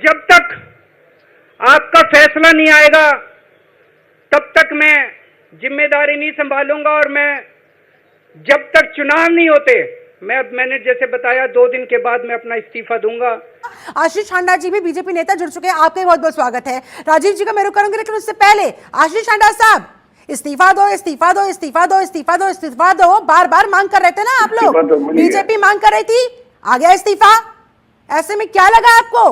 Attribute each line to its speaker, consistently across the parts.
Speaker 1: जब तक आपका फैसला नहीं आएगा तब तक मैं जिम्मेदारी नहीं संभालूंगा, और मैं जब तक चुनाव नहीं होते, मैंने जैसे बताया 2 दिन के बाद मैं अपना इस्तीफा दूंगा।
Speaker 2: आशीष हांडा जी भी बीजेपी नेता जुड़ चुके हैं, आपका बहुत बहुत स्वागत है। राजीव जी का मैं रुक करूंगी, लेकिन उससे पहले आशीष हांडा साहब, इस्तीफा दो, इस्तीफा दो, इस्तीफा दो, इस्तीफा दो, इस्तीफा दो, बार बार मांग कर रहे थे ना आप लोग, बीजेपी मांग कर रही थी, आ गया इस्तीफा। ऐसे में क्या लगा आपको,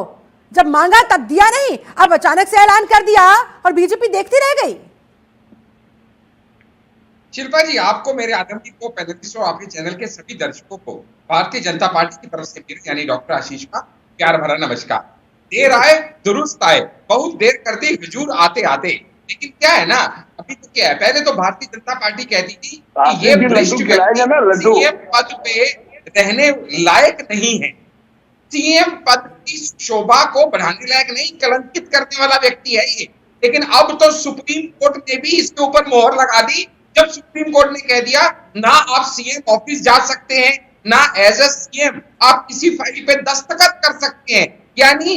Speaker 2: जब मांगा तब दिया नहीं, अब अचानक से ऐलान कर दिया और बीजेपी देखती रह गई?
Speaker 3: शिल्पा जी, आपको, मेरे आदरणीय को पैनलिस्ट और आपके चैनल के सभी दर्शकों को भारतीय जनता पार्टी की तरफ से मेरे यानी डॉक्टर आशीष का प्यार भरा नमस्कार। देर आए दुरुस्त आए, बहुत देर कर दी हुजूर आते आते। लेकिन क्या है ना, अभी तो क्या है, पहले तो भारतीय जनता पार्टी कहती थी कि ये भ्रष्ट व्यक्ति सीएम पद पे रहने लायक नहीं है, सीएम पद की शोभा को बढ़ाने लायक नहीं, कलंकित करने वाला व्यक्ति है ये। लेकिन अब तो सुप्रीम कोर्ट ने भी इसके ऊपर मोहर लगा दी, जब सुप्रीम कोर्ट ने कह दिया ना आप सीएम ऑफिस जा सकते हैं, ना एज ए सीएम आप किसी फाइल पे दस्तखत कर सकते हैं। यानी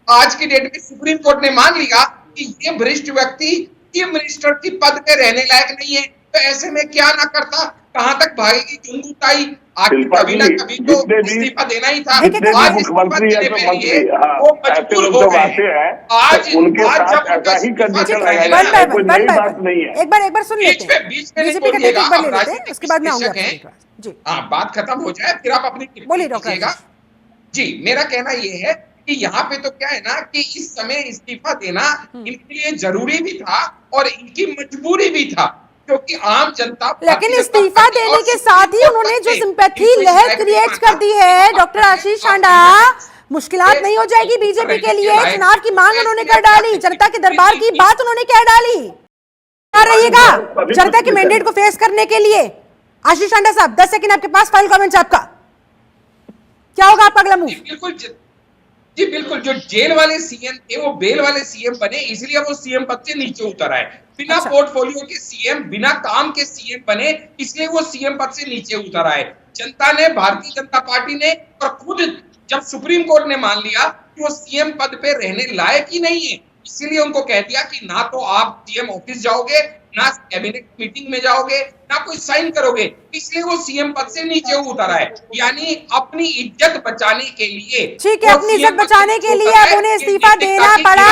Speaker 3: आज की डेट में सुप्रीम कोर्ट ने मान लिया कि ये भ्रष्ट व्यक्ति चीफ मिनिस्टर की पद पे रहने लायक नहीं है। तो ऐसे में क्या ना करता, कहां तक भागेगी चुंगुताई, कभी ना कभी तो इस्तीफा देना ही था। आज
Speaker 4: मुख्यमंत्री
Speaker 3: वो मजबूर हो गए। आज
Speaker 4: उनके साथ ऐसा ही कंडीशन है, कोई नई बात नहीं है।
Speaker 2: एक बार सुन लेते हैं, बीजेपी का एक बार ले लेते हैं, उसके बाद में आऊंगा जी।
Speaker 3: हाँ, बात खत्म हो जाए फिर आप अपनी
Speaker 2: बोलिए डॉक्टर
Speaker 3: जी। मेरा कहना ये है कि यहाँ पे तो क्या है ना कि इस समय इस्तीफा देना इनके लिए जरूरी भी था और इनकी मजबूरी भी था, क्योंकि आम जनता,
Speaker 2: लेकिन इस्तीफा देने के साथ ही उन्होंने जो सिंपैथी लहर क्रिएट कर दी है डॉक्टर आशीष हांडा, मुश्किलात नहीं हो जाएगी बीजेपी के लिए? चुनाव की मांग उन्होंने कर डाली, जनता के दरबार की बात उन्होंने कह डाली, कर रहिएगा जनता के मैंडेट को फेस करने के लिए। आशीष हांडा साहब 10 सेकंड आपके पास, फाइनल कमेंट आपका, क्या होगा आपका अगला मूव?
Speaker 3: बिल्कुल जी, बिल्कुल। जो जेल वाले सीएम थे वो बेल वाले सीएम बने, इसलिए वो सीएम पद से नीचे उतर आए। बिना पोर्टफोलियो के सीएम, बिना काम के सीएम बने, इसलिए वो सीएम पद से नीचे उतर आए। जनता ने, भारतीय जनता पार्टी ने, और खुद जब सुप्रीम कोर्ट ने मान लिया कि वो सीएम पद पे रहने लायक ही नहीं है, इसीलिए उनको कह दिया कि ना तो आप सीएम ऑफिस जाओगे, ना कैबिनेट मीटिंग में जाओगे, ना कोई साइन करोगे, इसलिए वो सीएम पद से नीचे उतर आए। यानी अपनी इज्जत बचाने के लिए,
Speaker 2: ठीक है, अपनी इज्जत बचाने के लिए अब उन्हें इस्तीफा देना पड़ा।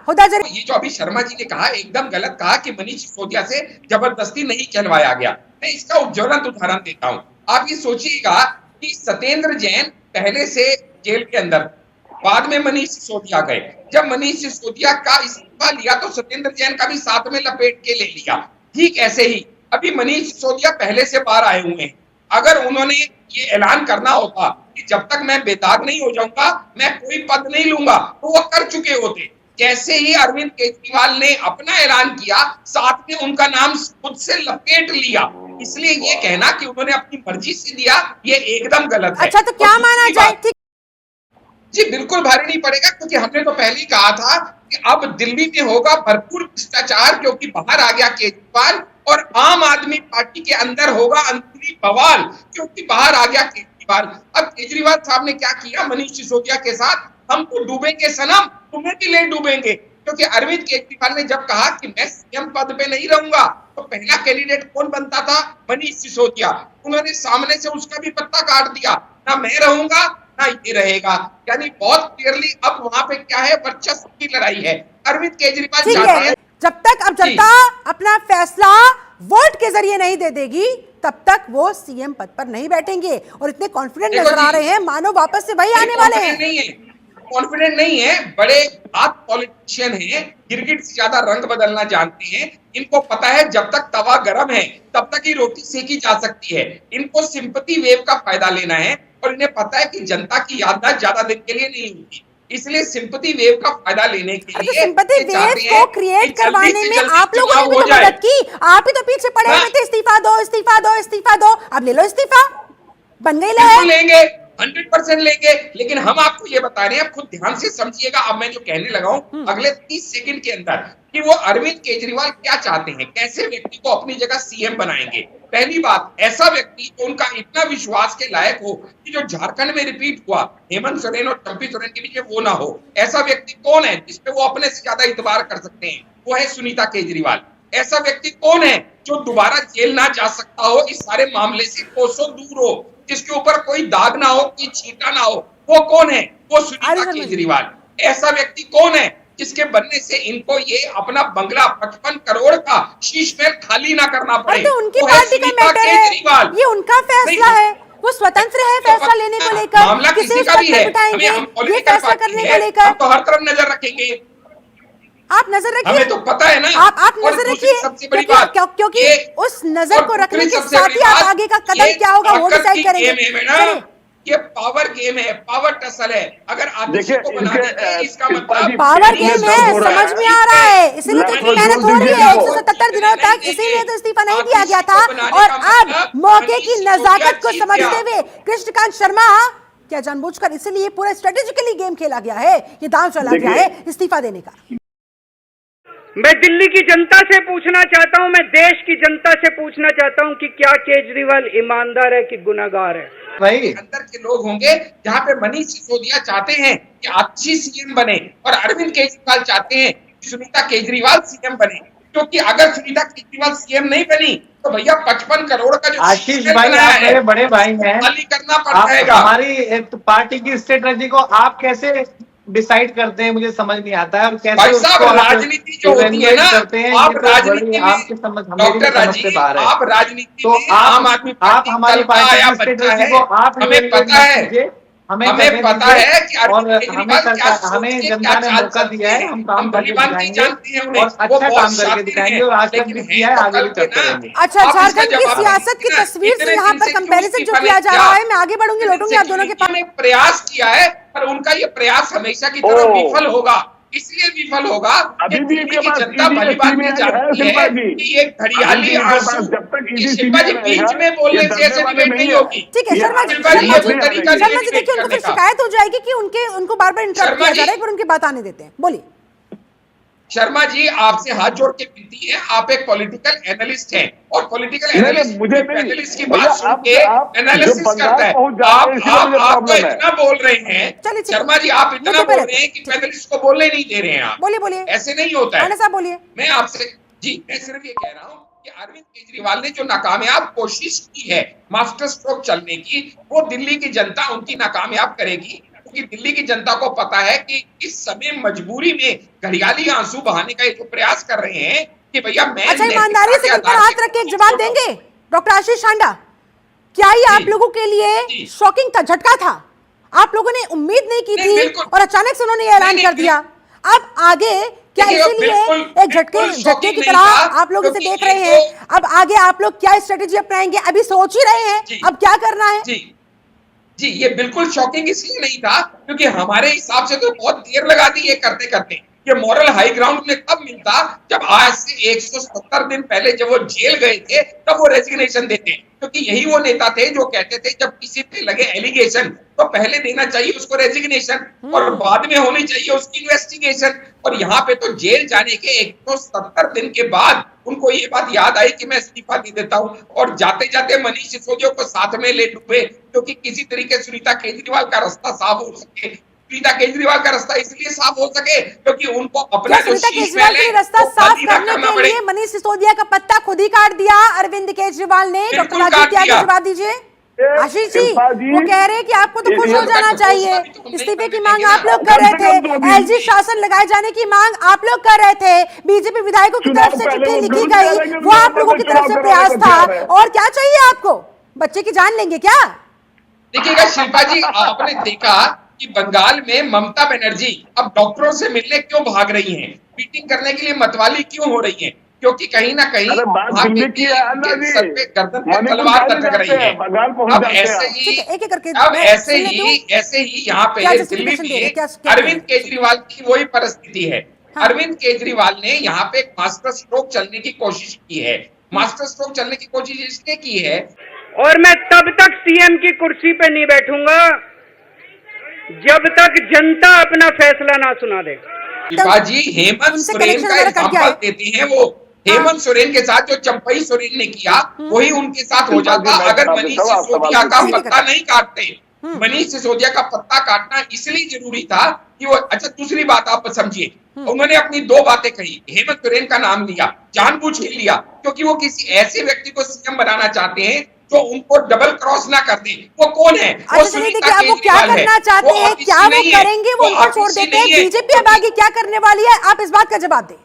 Speaker 3: ये जो अभी शर्मा जी ने कहा, एकदम गलत कहा कि मनीष सिसोदिया से जबरदस्ती नहीं कहलवाया गया। मैं इसका ज्वलंत उदाहरण देता हूँ। आप ये सोचिएगा कि सत्येंद्र जैन पहले से जेल के अंदर, बाद में मनीष सिसोदिया गए। जब मनीष सिसोदिया का इस्तीफा लिया तो सत्येंद्र जैन का भी साथ में लपेट के ले लिया। ठीक ऐसे ही अभी मनीष सिसोदिया पहले से बाहर आए हुए हैं। अगर उन्होंने ये ऐलान करना होता कि जब तक मैं बेदाग नहीं हो जाऊंगा मैं कोई पद नहीं लूंगा, तो वो कर चुके होते। जैसे ही अरविंद केजरीवाल ने अपना ऐलान किया, साथ में उनका नाम खुद से लपेट लिया। इसलिए ये कहना कि उन्होंने अपनी मर्जी से दिया, ये एकदम गलत है।
Speaker 2: अच्छा, तो क्या माना जाए?
Speaker 3: जी, बिल्कुल भारी नहीं पड़ेगा, क्योंकि हमने तो पहले ही कहा था कि अब दिल्ली में होगा भरपूर भ्रष्टाचार, क्योंकि बाहर आ गया केजरीवाल, और आम आदमी पार्टी के अंदर होगा अंदरूनी बवाल, क्योंकि बाहर आ गया केजरीवाल। अब केजरीवाल साहब ने क्या किया मनीष सिसोदिया के साथ, हम तो डूबेंगे सनम, तुम्हें भी ले डूबेंगे। क्योंकि अरविंद केजरीवाल ने जब कहा कि मैं सीएम पद पे नहीं रहूंगा, तो पहला कैंडिडेट कौन बनता था? मनीष सिसोदिया। उन्होंने सामने से उसका भी पत्ता काट दिया, ना मैं रहूंगा ना ये रहेगा। यानी बहुत क्लियरली अब वहां पे क्या है, वर्चस्व की लड़ाई है। अरविंद केजरीवाल चाहते हैं,
Speaker 2: जब तक अब जनता अपना फैसला वोट के जरिए नहीं दे देगी तब तक वो सीएम पद पर नहीं बैठेंगे, और इतने कॉन्फिडेंट नजर आ रहे हैं मानो वापस से वही आने वाले हैं।
Speaker 3: कॉन्फिडेंट नहीं है, बड़े हाथ पॉलिटिशियन हैं, गिरगिट से ज्यादा रंग बदलना जानते हैं। इनको पता है जब तक तवा गर्म है तब तक ही रोटी सेकी जा सकती है। इनको सिंपैथी वेव का फायदा लेना है, और इन्हें पता है कि जनता की याददाश्त ज्यादा दिन के लिए नहीं होगी, इसलिए सिंपैथी वेव का फायदा लेने के लिए
Speaker 2: सिंपैथी वेव को क्रिएट करवाने में आप लोगों ने भी तो मदद की। आप ही तो पीछे पड़े हुए थे, इस्तीफा दो, इस्तीफा दो, इस्तीफा दो। अब ले लो इस्तीफा, बन गई लहर।
Speaker 3: लेंगे, 100% लेंगे, लेकिन हम आपको ये बता रहे हैं, खुद ध्यान से समझिएगा। अब मैं जो कहने लगा हूं अगले 30 सेकंड के अंदर कि वो अरविंद केजरीवाल क्या चाहते हैं, कैसे व्यक्ति को अपनी जगह सीएम बनाएंगे। पहली बात, ऐसा व्यक्ति जो उनका इतना विश्वास के लायक हो कि जो झारखंड में रिपीट हुआ हेमंत सोरेन और चंपी सोरेन के बीच में वो ना हो। ऐसा व्यक्ति कौन है जिसपे वो अपने से ज्यादा इतबार कर सकते हैं? वो है सुनीता केजरीवाल। ऐसा व्यक्ति कौन है जो दोबारा जेल ना जा सकता हो, इस सारे मामले से कोसों दूर हो, जिसके ऊपर कोई दाग ना हो, कोई छींटा ना हो? वो कौन है? वो सुनीता केजरीवाल। ऐसा व्यक्ति कौन है जिसके बनने से इनको ये अपना बंगला 55 करोड़ का शीश महल खाली ना करना पड़े?
Speaker 2: तो उनकी
Speaker 3: वो है
Speaker 2: पार्टी का
Speaker 3: सुनीता
Speaker 2: मैटर
Speaker 3: केजरीवाल।
Speaker 2: है, ये उनका फैसला है, वो स्वतंत्र है फैसला लेने को लेकर।
Speaker 3: मामला किसी का भी है,
Speaker 2: बिठाएंगे ये फैसला करने को लेकर।
Speaker 3: हम तो हर तरफ नजर रखेंगे।
Speaker 2: आप नजर रखिए,
Speaker 3: हमें तो पता है ना।
Speaker 2: आप नजर रखिए,
Speaker 3: सबसे बड़ी बात
Speaker 2: क्योंकि उस नजर को रखने के साथ ही आप आगे का कदम क्या होगा वो डिसाइड करेंगे।
Speaker 3: ये पावर गेम है, पावर टसल है। अगर आतिशी को बना देते हैं, इसका मतलब
Speaker 2: पावर गेम है, समझ में आ रहा है। इसीलिए तो इतनी मेहनत हो रही है 177 दिनों तक, इसीलिए तो इस्तीफा नहीं दिया गया था। और अब मौके की नजाकत को समझते हुए कृष्णकांत शर्मा क्या जानबूझकर, इसीलिए पूरा स्ट्रेटेजिकली गेम खेला गया है, ये दांव चला गया है इस्तीफा देने का।
Speaker 1: मैं दिल्ली की जनता से पूछना चाहता हूं, मैं देश की जनता से पूछना चाहता हूं कि क्या केजरीवाल ईमानदार है कि गुनाहगार है?
Speaker 3: भाई अंदर के लोग होंगे जहां पे मनीष सिसोदिया चाहते हैं कि अच्छी सीएम बने और अरविंद केजरीवाल चाहते हैं कि सुनीता केजरीवाल सीएम बने। क्योंकि अगर सुनीता केजरीवाल सीएम नहीं बनी तो भैया 55 करोड़ का जो
Speaker 5: आशीष भाई, आप मेरे बड़े भाई हैं,
Speaker 3: खाली करना पड़ेगा।
Speaker 5: हमारी पार्टी की स्ट्रेटजी को आप कैसे डिसाइड करते हैं, मुझे समझ नहीं आता है। और कैसे
Speaker 3: भाई साहब, राजनीति जो होती है ना, आप राजनीति में
Speaker 5: आपकी समझ
Speaker 3: डॉक्टर राजीव, आप राजनीति
Speaker 5: तो
Speaker 3: में आम आदमी
Speaker 5: आप हमारी पार्टी की स्ट्रेटजी को आप
Speaker 3: हमें पता है, हमें पता है कि
Speaker 5: हमें जनता ने मौका दिया है, हम काम करके दिखाएंगे और अच्छा काम करके दिखाएंगे और आज तक भी किया है, आगे भी करते रहेंगे।
Speaker 2: अच्छा, झारखंड की सियासत की तस्वीर से यहाँ पर कंपैरिजन जो किया जा रहा है, मैं आगे बढ़ूंगी, लौटूंगी आप दोनों के पास।
Speaker 3: प्रयास किया है पर उनका ये प्रयास हमेशा की तरह विफल होगा। इसलिए विफल होगा कि दिल्ली की जनता भली बात में जानती है कि ये घड़ियाली आंसू शिल्पा जी बीच में बोलने से ऐसे डिबेट नहीं होगी।
Speaker 2: ठीक है शर्मा जी, देखिए उनको फिर शिकायत हो जाएगी कि उनको बार बार इंटरप्ट किया जा रहा है, पर उनकी बात आने देते हैं। बोलिए
Speaker 3: शर्मा जी, आपसे हाथ जोड़ के विनती है, आप एक पॉलिटिकल एनालिस्ट हैं और पॉलिटिकल एनालिस्ट की बात सुन के एनालिसिस करता है। आप तो इतना बोल रहे हैं शर्मा जी, आप इतना बोल रहे हैं कि पैनलिस्ट को बोलने नहीं दे रहे हैं आप।
Speaker 2: बोलिए बोलिए,
Speaker 3: ऐसे नहीं होता है
Speaker 2: साहब बोलिए।
Speaker 3: मैं आपसे जी, मैं सिर्फ ये कह रहा हूँ कि अरविंद केजरीवाल ने जो नाकामयाब कोशिश की है मास्टर स्ट्रोक चलने की, वो दिल्ली की जनता उनकी नाकामयाब करेगी। क्योंकि दिल्ली की जनता को पता है कि इस समय मजबूरी में घड़ियाली आंसू बहाने का एक प्रयास कर रहे हैं कि भैया मैं
Speaker 2: अच्छा, ईमानदारी से पर हाथ रख के एक जवाब देंगे डॉक्टर आशीष सांडा, क्या ये आप लोगों के लिए शॉकिंग था, झटका था? आप लोगों ने उम्मीद नहीं की थी और अचानक से उन्होंने ऐलान कर दिया। अब आगे क्या इसीलिए एक झटके की तरह आप लोग इसे देख रहे हैं? अब आगे आप लोग क्या स्ट्रेटेजी अपनाएंगे? अभी सोच ही रहे हैं अब क्या करना है?
Speaker 3: जी, ये बिल्कुल शॉकिंग इसलिए नहीं था क्योंकि हमारे हिसाब से तो बहुत देर लगा दी ये करते करते। ये मॉरल हाई ग्राउंड में कब मिलता जब आज से 170 दिन पहले जब वो जेल गए थे तब वो रेजिग्नेशन देते। क्योंकि यही वो नेता थे जो कहते थे जब किसी पे लगे एलिगेशन तो पहले देना चाहिए उसको रेजिग्नेशन और बाद में होनी चाहिए उसकी इन्वेस्टिगेशन। और यहाँ पे तो जेल जाने के 170 दिन के बाद उनको ये बात याद आई कि मैं इस्तीफा दे देता हूँ और जाते जाते मनीष सिसोदिया को साथ में ले डूबे क्योंकि किसी तरीके सुनीता केजरीवाल का रास्ता साफ हो सके। सुनीता केजरीवाल का रास्ता इसलिए साफ हो सके क्योंकि उनको अपना जो
Speaker 2: केजरीवाल का रास्ता साफ करने के लिए मनीष सिसोदिया का पत्ता खुद ही काट दिया अरविंद केजरीवाल ने। डॉक्टर राजीव क्या जवाब दीजिए? आशीष जी, वो कह रहे हैं कि आपको तो खुश हो जाना चाहिए, इस्तीफे की मांग आप लोग कर रहे थे, एलजी शासन लगाए जाने की मांग आप लोग कर रहे थे, बीजेपी विधायकों की तरफ से चिट्ठी लिखी गई, वो आप लोगों की तरफ से प्रयास था, और क्या चाहिए आपको? बच्चे की जान लेंगे क्या?
Speaker 3: देखिएगा शिल्पा जी, आपने देखा कि बंगाल में ममता बनर्जी अब डॉक्टरों से मिलने क्यों भाग रही हैं, मीटिंग करने के लिए मतवाली क्यों हो रही हैं? क्योंकि कहीं ना कहीं सर पे गर्दन पे तलवार लटक रही है। अब ऐसे ही यहाँ पे दिल्ली में अरविंद केजरीवाल की वही परिस्थिति है। अरविंद केजरीवाल ने यहाँ पे एक मास्टर स्ट्रोक चलने की कोशिश की है। मास्टर स्ट्रोक चलने की कोशिश इसलिए की है
Speaker 1: और मैं तब तक सीएम की कुर्सी पे नहीं बैठूंगा जब तक जनता अपना फैसला ना सुना दे।
Speaker 3: जी हेमंत सोरेन का एग्जाम्पल देते हैं वो। हेमंत सोरेन के साथ जो चंपई सोरेन ने किया वही उनके साथ हो जाता अगर मनीष सिसोदिया का पत्ता नहीं काटते। मनीष सिसोदिया का पत्ता काटना इसलिए जरूरी था कि वो, अच्छा दूसरी बात आप समझिए, उन्होंने अपनी दो बातें कही। हेमंत सोरेन का नाम लिया, जानबूझ के लिया, क्योंकि वो किसी ऐसे व्यक्ति को सीएम बनाना चाहते हैं जो उनको डबल क्रॉस ना कर दे। वो कौन है? वो सुनीता
Speaker 2: वो क्या करना चाहते हैं, क्या वो करेंगे, वो उनको छोड़ देते हैं। बीजेपी अब आगे क्या करने वाली है, आप इस बात का जवाब दें।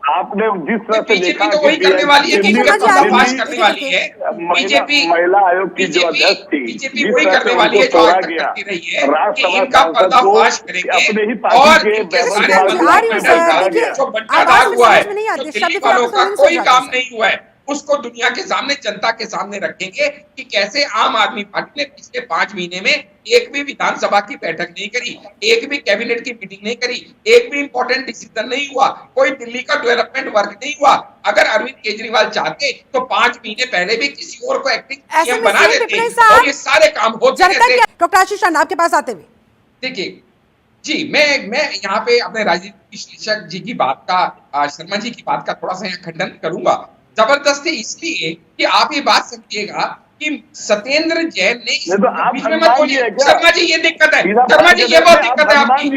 Speaker 4: आपने जिस तरह से देखा
Speaker 3: तो वही करने वाली है, पर्दाफाश करने वाली है। बीजेपी
Speaker 4: महिला आयोग की जो अध्यक्ष थी,
Speaker 3: बीजेपी वही करने वाली है जो आज तक करती रही है कि इनका पर्दाफाश करेंगे और इनके सारे जो बंटाधार हुआ है, जो दिल्ली वालों का कोई काम नहीं हुआ है, उसको दुनिया के सामने, जनता के सामने रखेंगे कि कैसे आम आदमी पार्टी ने पिछले 5 महीने में एक भी विधानसभा की बैठक नहीं करी, एक भी कैबिनेट की मीटिंग नहीं करी, एक भी इंपॉर्टेंट डिसीजन नहीं हुआ, कोई दिल्ली का डेवलपमेंट वर्क नहीं हुआ। अगर अरविंद केजरीवाल चाहते तो 5 महीने पहले भी किसी और को एक्टिंग सीएम बना देते और ये सारे काम होते रहते।
Speaker 2: डॉक्टर आशीष चांदा आपके पास आते हुए
Speaker 3: देखिए जी, मैं यहाँ पे अपने राजनीतिक विश्लेषक जी की बात का, शर्मा जी की बात का थोड़ा सा यहाँ खंडन करूंगा। जबरदस्ती इसलिए कि आप ये बात समझिएगा कि सत्येंद्र जैन ने बीच में मत बोलिए। शर्मा जी ये दिक्कत है, शर्मा जी ये बहुत दिक्कत है आपकी।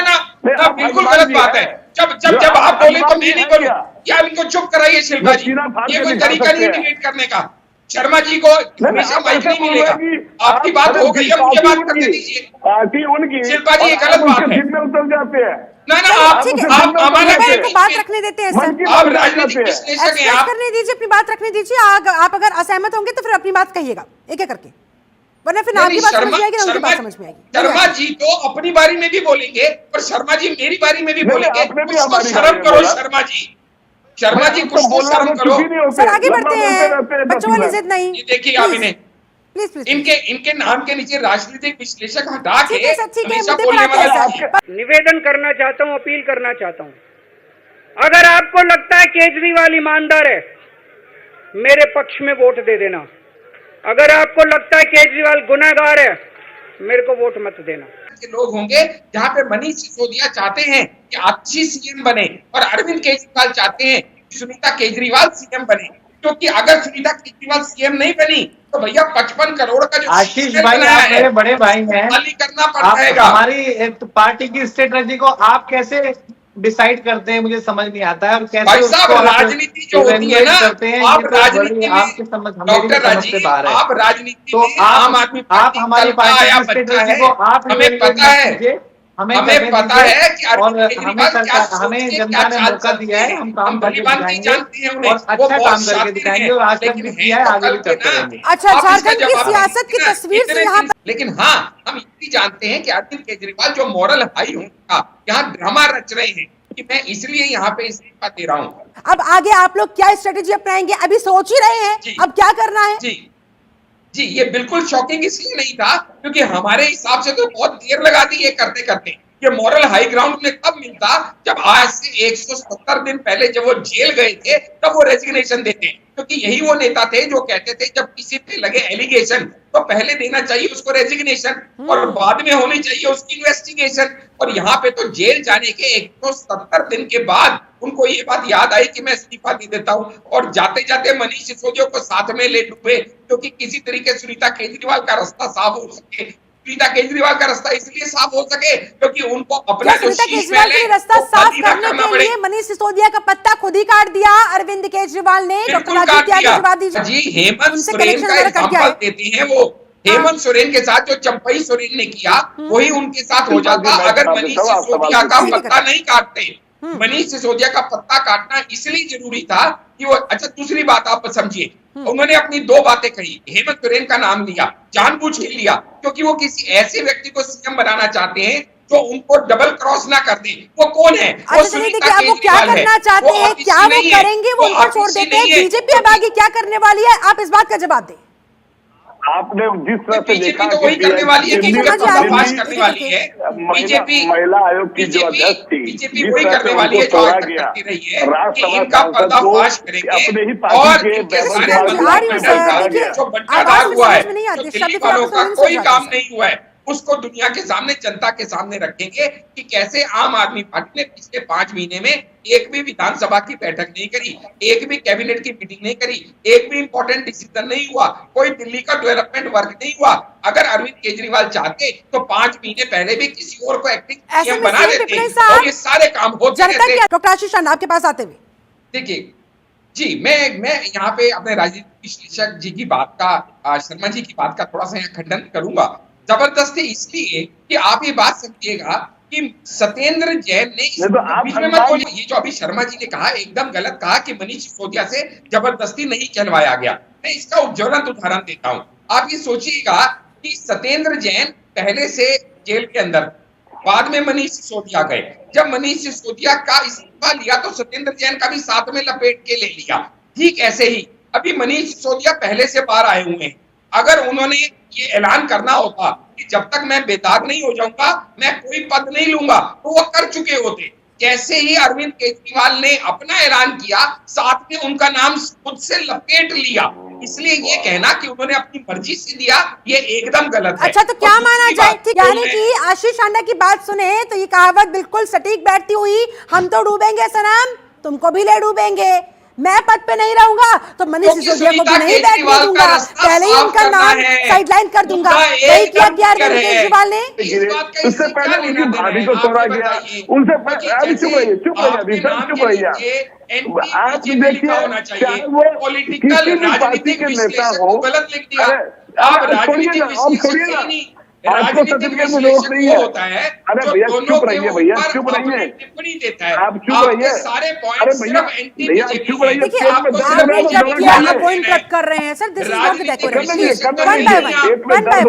Speaker 3: ना बिल्कुल गलत बात है। जब आप बोले तो मैं नहीं बोलूं, या इनको चुप कराइए शिल्पा जी, ये कोई तरीका नहीं डिबेट करने का। शर्मा जी को हमेशा माइक नहीं मिलेगा। आपकी बात हो गई है, मुझे बात करने दीजिए।
Speaker 4: पार्टी उनकी,
Speaker 3: शिल्पा जी ये गलत बात है।
Speaker 4: उतर जाते हैं
Speaker 3: ना आप अमानत
Speaker 2: बात रखने देते हैं सर,
Speaker 3: आप राजनीतिक विश्लेषक हैं, आप
Speaker 2: करने दीजिए, अपनी बात रखने दीजिए। आप अगर असहमत होंगे तो फिर अपनी बात कहिएगा एक एक करके, वरना फिर आपकी बात समझ में आएगी ना उनकी बात समझ में आएगी।
Speaker 3: शर्मा जी तो अपनी बारी में भी बोलेंगे और शर्मा जी मेरी बारी में भी बोलेंगे। कुछ तो शर्म करो शर्मा जी, शर्मा जी कुछ तो शर्म करो।
Speaker 2: सर आगे बढ़ते हैं, बच्चों वाली जिद नहीं।
Speaker 3: देखिए आप इन्हें इनके नाम के नीचे राजनीतिक विश्लेषक हटा के हमेशा बोलने वाला निवेदन करना चाहता हूं, अपील करना चाहता हूं। अगर आपको लगता है केजरीवाल ईमानदार है, मेरे पक्ष में वोट दे देना। अगर आपको लगता है केजरीवाल गुनहगार है, मेरे को वोट मत देना। के लोग होंगे जहां पे मनीष सिसोदिया चाहते हैं कि अच्छी सीएम बने और अरविंद केजरीवाल चाहते हैं कि सुनीता केजरीवाल सीएम बने, क्योंकि अगर सुनीता केजरीवाल सीएम नहीं बनी तो भैया 55 करोड़ का जो
Speaker 5: आशीष भाई आप मेरे बड़े भाई हैं,
Speaker 3: करना पड़ेगा।
Speaker 5: हमारी पार्टी की स्ट्रेटजी को आप कैसे डिसाइड करते हैं, मुझे समझ नहीं आता है। और कैसे
Speaker 3: भाई साहब राजनीति जो होती है ना, आप राजनीति
Speaker 5: आपकी समझ
Speaker 3: डॉक्टर राजीव, आप राजनीति
Speaker 5: तो
Speaker 3: आम आदमी
Speaker 5: आप हमारी पार्टी की स्ट्रेटजी को आप
Speaker 3: हमें पता है, हमें पता है कि
Speaker 5: हमें जनता ने मौका दिया है, हम काम करके
Speaker 3: जानती है
Speaker 5: और अच्छा काम करके दिखाएंगे और आज तक भी किया है, आगे भी करते रहेंगे।
Speaker 2: अच्छा, झारखंड की सियासत की तस्वीर से यहाँ,
Speaker 3: लेकिन हाँ हम इतनी जानते हैं कि अरविंद केजरीवाल जो मॉरल हाई उनका यहाँ ड्रामा रच रहे हैं कि मैं इसलिए यहाँ पे इस्तीफा दे रहा हूँ।
Speaker 2: अब आगे आप लोग क्या स्ट्रेटेजी अपनाएंगे, अभी सोच ही रहे हैं अब क्या करना है?
Speaker 3: जी ये बिल्कुल शॉकिंग इसलिए नहीं था क्योंकि हमारे हिसाब से तो बहुत देर लगा दी ये करते करते। ये मॉरल हाई ग्राउंड में तब मिलता जब आज से 170 दिन पहले जब वो जेल गए थे तब वो रेजिग्नेशन देते, क्योंकि यही वो नेता थे जो कहते थे जब किसी पे लगे एलिगेशन तो पहले देना चाहिए उसको रेजिग्नेशन और बाद में होनी चाहिए उसकी इन्वेस्टिगेशन। और यहाँ पे तो जेल जाने के 170 दिन के बाद उनको ये बात याद आई कि मैं इस्तीफा दे देता हूँ और जाते जाते मनीष सिसोदिया को साथ में ले डूबे, क्योंकि किसी तरीके सुनीता केजरीवाल का रास्ता साफ हो सके। सुनीता केजरीवाल का रास्ता इसलिए साफ हो सके क्योंकि उनको अपना जो
Speaker 2: केजरीवाल का रास्ता साफ करने के लिए मनीष सिसोदिया का पत्ता खुद ही काट दिया अरविंद केजरीवाल ने।
Speaker 3: जी हेमंत सोरेन का एग्जाम्पल देती है वो। हेमंत सोरेन के साथ जो चंपई सोरेन ने किया वही उनके साथ हो जाता अगर मनीष सिसोदिया का पत्ता नहीं काटते। मनीष सिसोदिया का पत्ता काटना इसलिए जरूरी था कि वो, अच्छा दूसरी बात आप समझिए, उन्होंने अपनी दो बातें कही। हेमंत सोरेन का नाम लिया, जानबूझ के लिया, क्योंकि वो किसी ऐसे व्यक्ति को सीएम बनाना चाहते हैं जो उनको डबल क्रॉस ना कर दे। वो कौन है? वो सुनीता
Speaker 2: केजरीवाल क्या करना चाहते हैं, क्या वो करेंगे, वो उनको छोड़ देते हैं। बीजेपी अब आगे क्या करने वाली है, आप इस बात का जवाब दें।
Speaker 4: आपने जिस तरह से
Speaker 3: बीजेपी
Speaker 4: देखा
Speaker 3: तो वही करने वाली है कि
Speaker 2: बीजेपी
Speaker 3: इनका पर्दाफाश करने वाली है। बीजेपी
Speaker 4: महिला आयोग की जो अध्यक्ष थी,
Speaker 3: बीजेपी वही करने वाली है जो आज तक करती रही है कि इनका पर्दाफाश करेंगे
Speaker 4: अपने ही
Speaker 3: और
Speaker 4: पार्टी
Speaker 3: इनके
Speaker 4: के
Speaker 3: सारे जो बंटाधार हुआ है, जो दिल्ली वालों का कोई काम नहीं हुआ है, उसको दुनिया के सामने, जनता के सामने रखेंगे कि कैसे आम आदमी पार्टी ने पिछले 5 महीने में एक भी विधानसभा की बैठक नहीं करी, एक भी कैबिनेट की मीटिंग नहीं करी, एक भी इंपॉर्टेंट डिसीजन नहीं हुआ, कोई दिल्ली का डेवलपमेंट वर्क नहीं हुआ। अगर अरविंद केजरीवाल चाहते तो 5 महीने पहले भी किसी और को एक्टिंग सीएम बना देते और ये सारे काम होते रहते।
Speaker 2: डॉक्टर आशीष शांडा आपके पास आते हुए
Speaker 3: देखिए जी, मैं यहाँ पे अपने राजनीतिक विश्लेषक जी की बात का, शर्मा जी की बात का थोड़ा सा यहाँ खंडन करूंगा। जबरदस्ती इसलिए कि आप ये बात समझिएगा कि सत्येंद्र जैन ने बीच में मत बोलिए, ये जो अभी शर्मा जी ने कहा एकदम गलत कहा कि मनीष सिसोदिया से जबरदस्ती नहीं कहलवाया गया। मैं इसका ज्वलंत उदाहरण देता हूं। आप ये सोचिएगा कि सत्येंद्र जैन पहले से जेल के अंदर, बाद में मनीष सिसोदिया गए। जब मनीष सिसोदिया का इस्तीफा लिया तो सत्येंद्र जैन का भी साथ में लपेट के ले लिया। ठीक ऐसे ही अभी मनीष सिसोदिया पहले से बाहर आए हुए हैं। अगर उन्होंने ये ऐलान करना होता कि जब तक मैं बेदाग नहीं हो जाऊंगा मैं कोई पद नहीं लूंगा, तो वो कर चुके होते। जैसे ही अरविंद केजरीवाल ने अपना ऐलान किया, साथ में उनका नाम खुद से लपेट लिया। इसलिए ये कहना कि उन्होंने अपनी मर्जी से दिया, ये एकदम गलत है।
Speaker 2: अच्छा, तो क्या माना जाए? यानी कि आशीष शांडा की बात सुने तो ये कहावत बिल्कुल सटीक बैठती हुई, हम तो डूबेंगे सनम, तुमको भी ले डूबेंगे, मैं पद पे नहीं रहूंगा तो मनीष सिसोदिया को भी नहीं बैठने दूंगा, पहले ही उनका नाम साइडलाइन कर दूंगा। वही किया अरविंद केजरीवाल ने।
Speaker 4: उससे पहले उनकी भाभी को तोड़ा गया, उनसे अभी चुप रहिए, चुप रहिए, चुप रहिए। आप देखिए, चाहे वो किसी भी पार्टी के नेता हो,
Speaker 3: गलत लिख दिया। आप छोड़िए ना,
Speaker 4: आपको सर्टिफिकेट में जरूरत नहीं है।
Speaker 3: होता है।
Speaker 4: अरे भैया चुप रहिए, भैया चुप रहिए,
Speaker 3: टिप्पणी देता है,
Speaker 4: आप चुप रहिए।
Speaker 3: सारे
Speaker 4: अरे भैया चुप रहिए।
Speaker 2: देखिए, आप पॉइंट कट कर रहे हैं sir, this is not the decoration. One by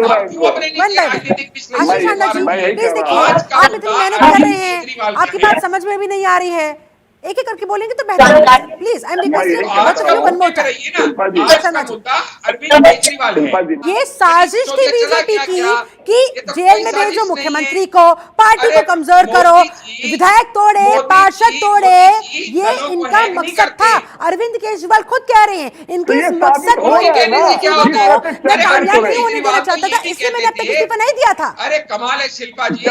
Speaker 2: one Ashish Shanda ji please देखिए, आप इतनी मेहनत कर रहे हैं, आपकी बात समझ में भी नहीं आ रही है, एक एक करके बोलेंगे तो बेहतर है। Please I am requesting one more time. ये साजिश थी बीजेपी की कि जेल में भेजो मुख्यमंत्री को, पार्टी को कमजोर करो, विधायक तोड़े, पार्षद तोड़े, ये इनका मकसद था। अरविंद केजरीवाल खुद कह रहे हैं इनके इस मकसद को मैं कामयाब नहीं होने देना चाहता था, इसलिए मैंने अब तक इस्तीफा नहीं दिया था।
Speaker 3: अरे कमाल है शिल्पा जी,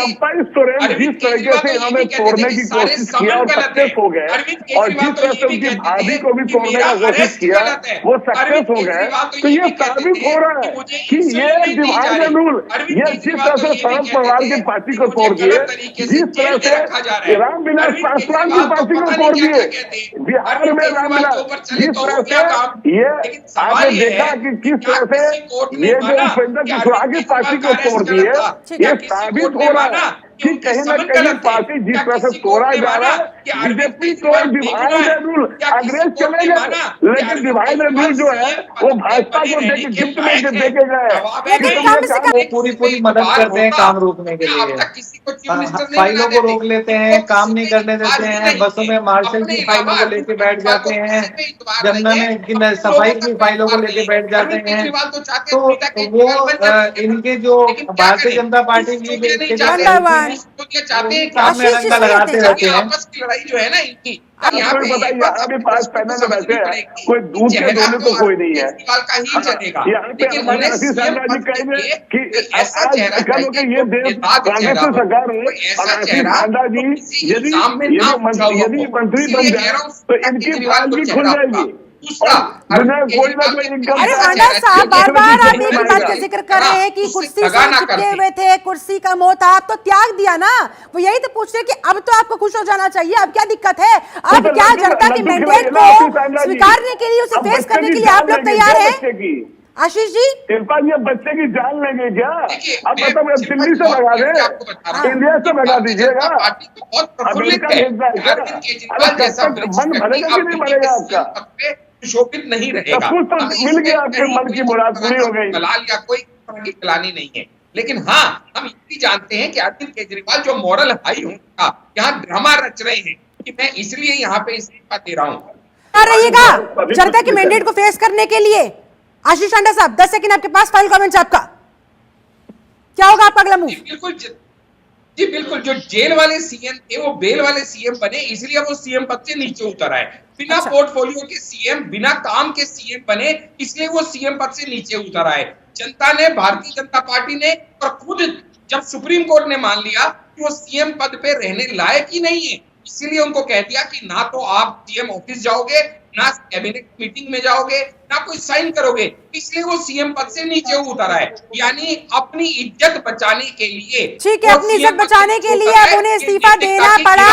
Speaker 4: जिस तरीके से इन्होंने तोड़ने की कोशिश किया और सक्सेस हो गए, और जिस तरह से उनकी भाभी को भी तोड़ने का कोशिश किया वो सक्सेस हो गए, तो ये साबित हो रहा है कि ये डिवाइड एंड रूल, ये जिस तरह से शरद पवार की पार्टी को तोड़ दिए, जिस तरह से रामविलास पासवान की पार्टी को तोड़ दिए बिहार में, रामविलास जिस तरह से ये आपने देखा कि किस तरह से ये जो उपेंद्र कुशवाहा की पार्टी को तोड़ दिए, ये साबित हो रहा है कि कहीं ना कहीं पार्टी जिस तरह से तोड़ा जा रहा है, बीजेपी को डिवाइड एंड रूल अंग्रेज चलेगा, लेकिन डिवाइड एंड रूल जो है वो भाजपा को गिफ्ट में देके गए।
Speaker 5: पूरी मदद करते हैं काम रोकने के लिए, फाइलों को रोक लेते हैं, काम नहीं करने देते हैं, बसों में मार्शल की फाइलों को लेके बैठ जाते हैं, जनता में सफाई की फाइलों को लेके बैठ जाते हैं। तो वो इनके जो भारतीय जनता पार्टी की
Speaker 3: चाहते हैं
Speaker 5: लगाते रहते हैं।
Speaker 3: आपस की लड़ाई जो है ना इनकी,
Speaker 4: यहाँ पे बताइए, अभी 5 पैनल में बैठे हैं, कोई दूध के दोने तो कोई नहीं है। यहाँ पे हमारे आशीष शांडा जी कहेंगे कि ऐसा चेहरा कि ये देश कांग्रेस की सरकार है, और आशीष शांडा जी यदि मंत्री बन जाए तो इनकी फाइल भी खुल जाएगी।
Speaker 2: अरे शांडा साहब बार बार आप एक बात का जिक्र कर रहे हैं कि कुर्सी से चिपके हुए थे, कुर्सी का मोह था, आप तो त्याग दिया ना। वो यही तो पूछ रहे हैं कि अब तो आपको खुश हो जाना चाहिए, अब क्या दिक्कत है? अब क्या जनता के मैंडेट को स्वीकारने के लिए, उसे फेस करने के लिए आप लोग तैयार हैं? आशीष जी,
Speaker 4: शिल्पा जी बच्चे की जान लेंगे क्या? अब मतलब दिल्ली से लगा दे, इंडिया से लगा दीजिएगा, अमेरिका भेज जाएगा, मन भरेगा कि नहीं भरेगा आपका?
Speaker 3: शोभित नहीं रहेगा।
Speaker 4: कुछ तो मिल गया, आपके मन की मुराद पूरी हो गई।
Speaker 3: दलाल या कोई खिलानी नहीं है, लेकिन हाँ हम इतनी जानते हैं कि अरविंद केजरीवाल जो मॉरल हाई होगा, यहाँ ड्रामा रच रहे हैं कि मैं इसलिए यहाँ पे इस्तीफा दे रहा हूँ।
Speaker 2: रहिएगा जनता के मैंडेट को फेस करने के लिए आशीष टांडा साहब 10 सेकंड आपके पास, फाइनल कमेंट्स आपका, क्या होगा आपका अगला मूव?
Speaker 3: जी बिल्कुल, जो जेल वाले सीएम थे वो बेल वाले सीएम बने, इसलिए वो सीएम पद से नीचे उतर आए। बिना पोर्टफोलियो के सीएम, बिना काम के सीएम बने, इसलिए वो सीएम पद से नीचे उतर आए। जनता ने, भारतीय जनता पार्टी ने, और खुद जब सुप्रीम कोर्ट ने मान लिया कि वो सीएम पद पे रहने लायक ही नहीं है, इसीलिए उनको कह दिया कि ना तो आप सीएम ऑफिस जाओगे, ना कैबिनेट मीटिंग में जाओगे, ना कोई साइन करोगे, इसलिए वो सीएम पद से नीचे उतर आए। यानी अपनी इज्जत बचाने के लिए,
Speaker 2: ठीक है, अपनी इज्जत बचाने के लिए अब उन्हें इस्तीफा देना पड़ा।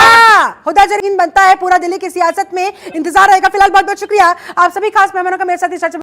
Speaker 2: हुदा जरीन बनता है पूरा दिल्ली की सियासत में, इंतजार रहेगा। फिलहाल बहुत बहुत शुक्रिया आप सभी खास मेहमानों का मेरे साथ इस चर्चा